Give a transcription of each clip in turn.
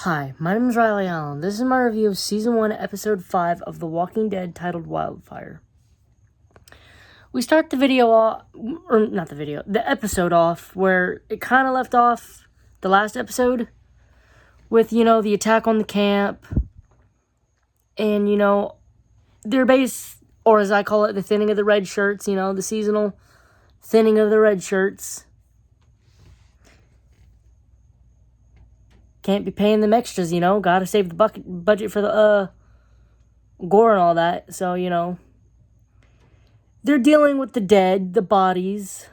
Hi, my name is Riley Allen. This is my review of Season 1, Episode 5 of The Walking Dead titled Wildfire. We start the episode off where it kind of left off the last episode with, the attack on the camp and, their base, or as I call it, the thinning of the red shirts, the seasonal thinning of the red shirts. Can't be paying them extras, gotta save the budget for the, gore and all that, so, they're dealing with the dead, the bodies.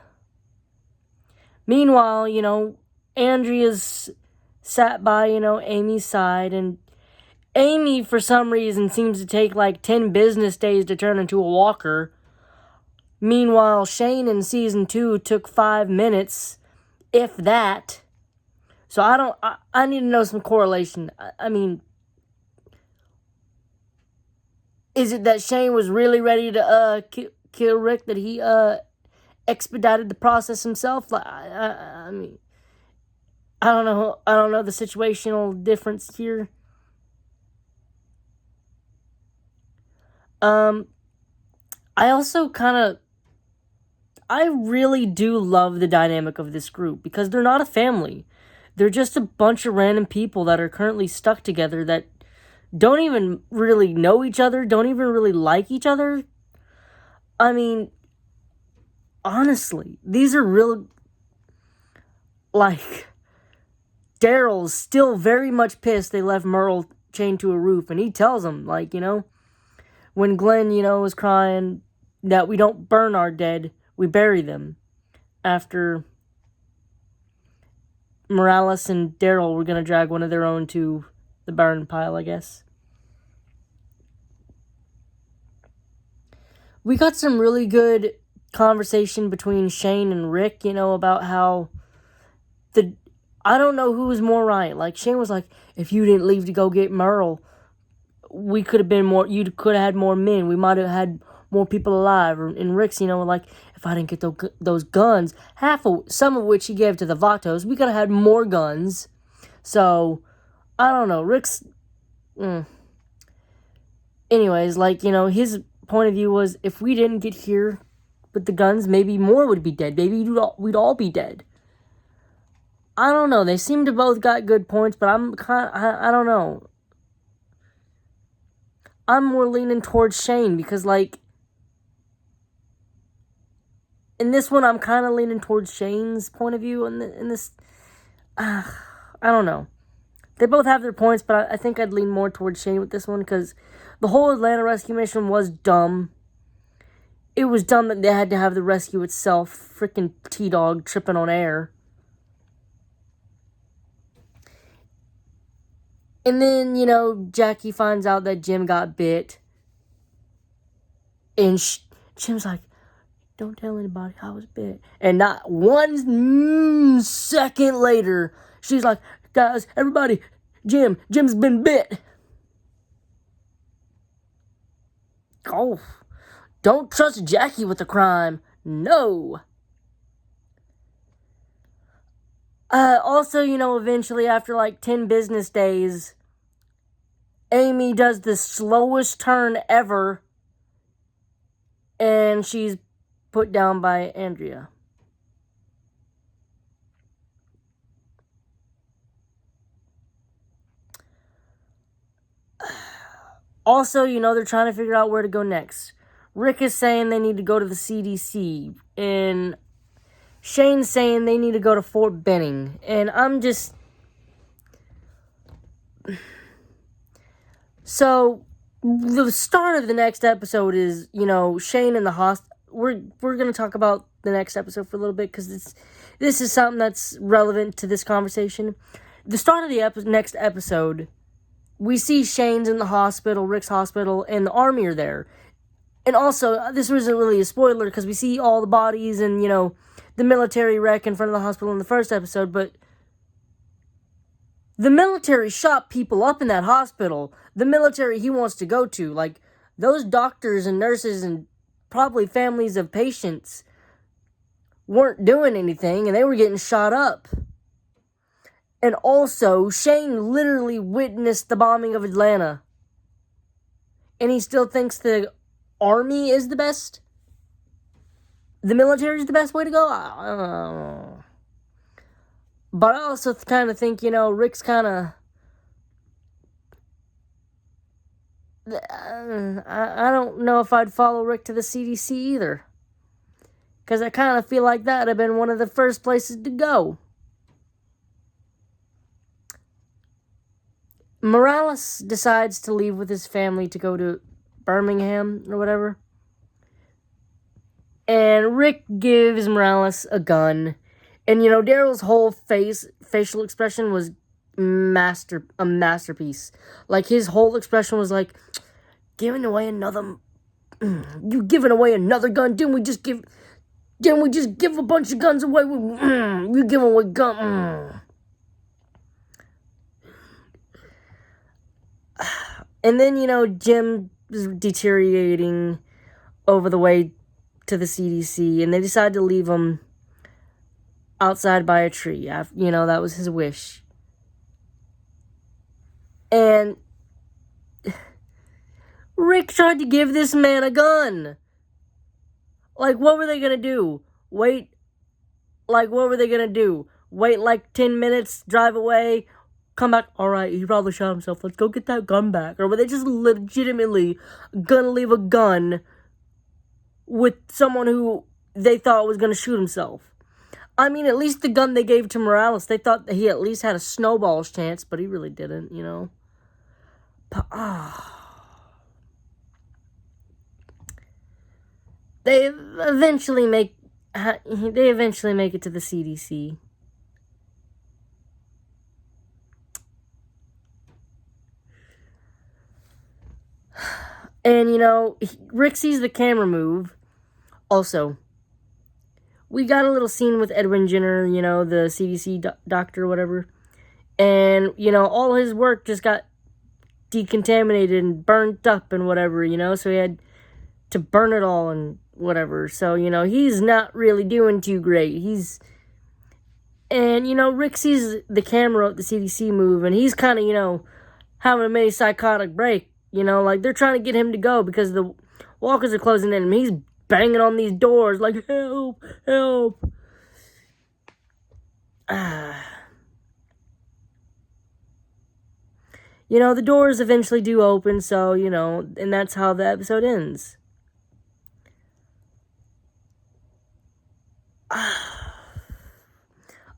Meanwhile, Andrea's sat by, Amy's side, and Amy, for some reason, seems to take, 10 business days to turn into a walker. Meanwhile, Shane in Season 2 took 5 minutes, if that. So I need to know some correlation. I mean, is it that Shane was really ready to kill Rick, that he expedited the process himself? I mean, I don't know. I don't know the situational difference here. I also I really do love the dynamic of this group because they're not a family. They're just a bunch of random people that are currently stuck together that don't even really know each other, don't even really like each other. I mean, honestly, these are real, Daryl's still very much pissed they left Merle chained to a roof, and he tells him, when Glenn, was crying that we don't burn our dead, we bury them, after Morales and Daryl were going to drag one of their own to the burn pile, I guess. We got some really good conversation between Shane and Rick, about how I don't know who was more right. Shane was like, if you didn't leave to go get Merle, we could have been more, you could have had more men. We might have had more people alive. And Rick's, if I didn't get those guns, some of which he gave to the Vatos, we could have had more guns. So, I don't know. Rick's, anyways, his point of view was, if we didn't get here with the guns, maybe more would be dead. Maybe we'd all be dead. I don't know. They seem to both got good points, but I don't know. I'm more leaning towards Shane because, in this one, I'm kind of leaning towards Shane's point of view in this. I don't know. They both have their points, but I think I'd lean more towards Shane with this one because the whole Atlanta rescue mission was dumb. It was dumb that they had to have the rescue itself. Freaking T-Dog tripping on air. And then, Jackie finds out that Jim got bit. And Jim's like, don't tell anybody I was bit. And not 1 second later, she's like, guys, everybody, Jim's been bit. Oh, don't trust Jackie with the crime. No. Also, eventually after 10 business days, Amy does the slowest turn ever, and she's put down by Andrea. Also, they're trying to figure out where to go next. Rick is saying they need to go to the CDC, and Shane's saying they need to go to Fort Benning, and I'm just... So, the start of the next episode is, Shane in the hospital. We're going to talk about the next episode for a little bit, because this is something that's relevant to this conversation. The start of the next episode, we see Shane's in the hospital, Rick's hospital, and the army are there. And also, this wasn't really a spoiler, because we see all the bodies and, the military wreck in front of the hospital in the first episode, but the military shot people up in that hospital. The military he wants to go to. Those doctors and nurses and probably families of patients weren't doing anything, and they were getting shot up. And also, Shane literally witnessed the bombing of Atlanta. And he still thinks the army is the best? The military is the best way to go? I don't know. But I also kind of think, Rick's kind of... I don't know if I'd follow Rick to the CDC either. Because I kind of feel like that would have been one of the first places to go. Morales decides to leave with his family to go to Birmingham or whatever. And Rick gives Morales a gun. And, Daryl's whole facial expression was a masterpiece. Like, his whole expression was like, giving away another... You giving away another gun? Didn't we just give a bunch of guns away? You giving away gun... And then, Jim is deteriorating over the way to the CDC, and they decide to leave him outside by a tree. That was his wish. And Rick tried to give this man a gun. Like, what were they going to do? Wait, what were they going to do? Wait, 10 minutes, drive away, come back, alright, he probably shot himself, let's go get that gun back. Or were they just legitimately gonna leave a gun with someone who they thought was gonna shoot himself? I mean, at least the gun they gave to Morales, they thought that he at least had a snowball's chance, but he really didn't, But, They eventually make it to the CDC. And, Rick sees the camera move. Also, we got a little scene with Edwin Jenner, the CDC doctor or whatever. And, all his work just got decontaminated and burnt up and whatever, so he had to burn it all and whatever. So, he's not really doing too great. Rick sees the camera at the CDC move, and he's kind of, having a mini psychotic break. They're trying to get him to go because the walkers are closing in, and he's banging on these doors like, help, help. The doors eventually do open, so, and that's how the episode ends.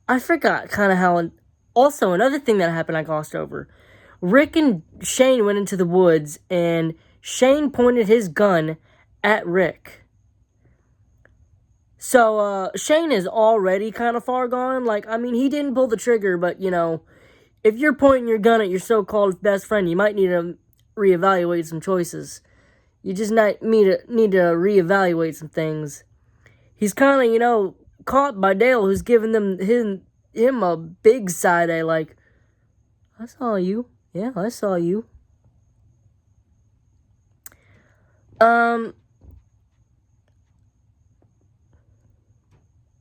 I forgot kind of how... Also, another thing that happened I glossed over. Rick and Shane went into the woods, and Shane pointed his gun at Rick. So, Shane is already kind of far gone. He didn't pull the trigger, but, if you're pointing your gun at your so-called best friend, you might need to reevaluate some choices. You just need to reevaluate some things. He's kind of, caught by Dale, who's giving him a big side eye, like, I saw you. Yeah, I saw you.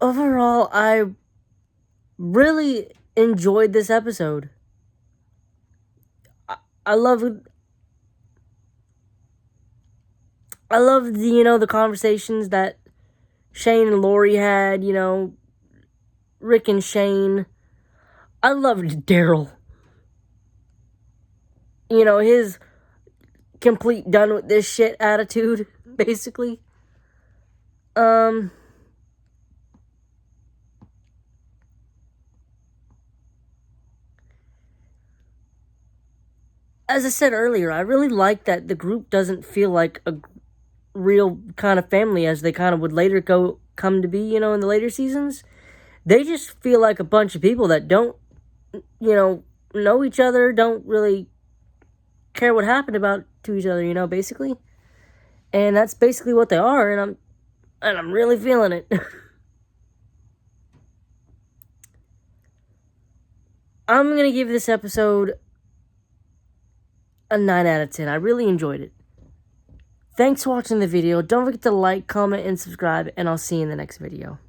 Overall, I really enjoyed this episode. I love the, the conversations that Shane and Lori had, Rick and Shane. I loved Daryl. His complete done with this shit attitude, basically. As I said earlier, I really like that the group doesn't feel like a real kind of family as they kind of would later come to be, in the later seasons. They just feel like a bunch of people that don't, know each other, don't really care what happened to each other, basically. And that's basically what they are, and I'm really feeling it. I'm going to give this episode a 9 out of 10. I really enjoyed it. Thanks for watching the video. Don't forget to like, comment, and subscribe, and I'll see you in the next video.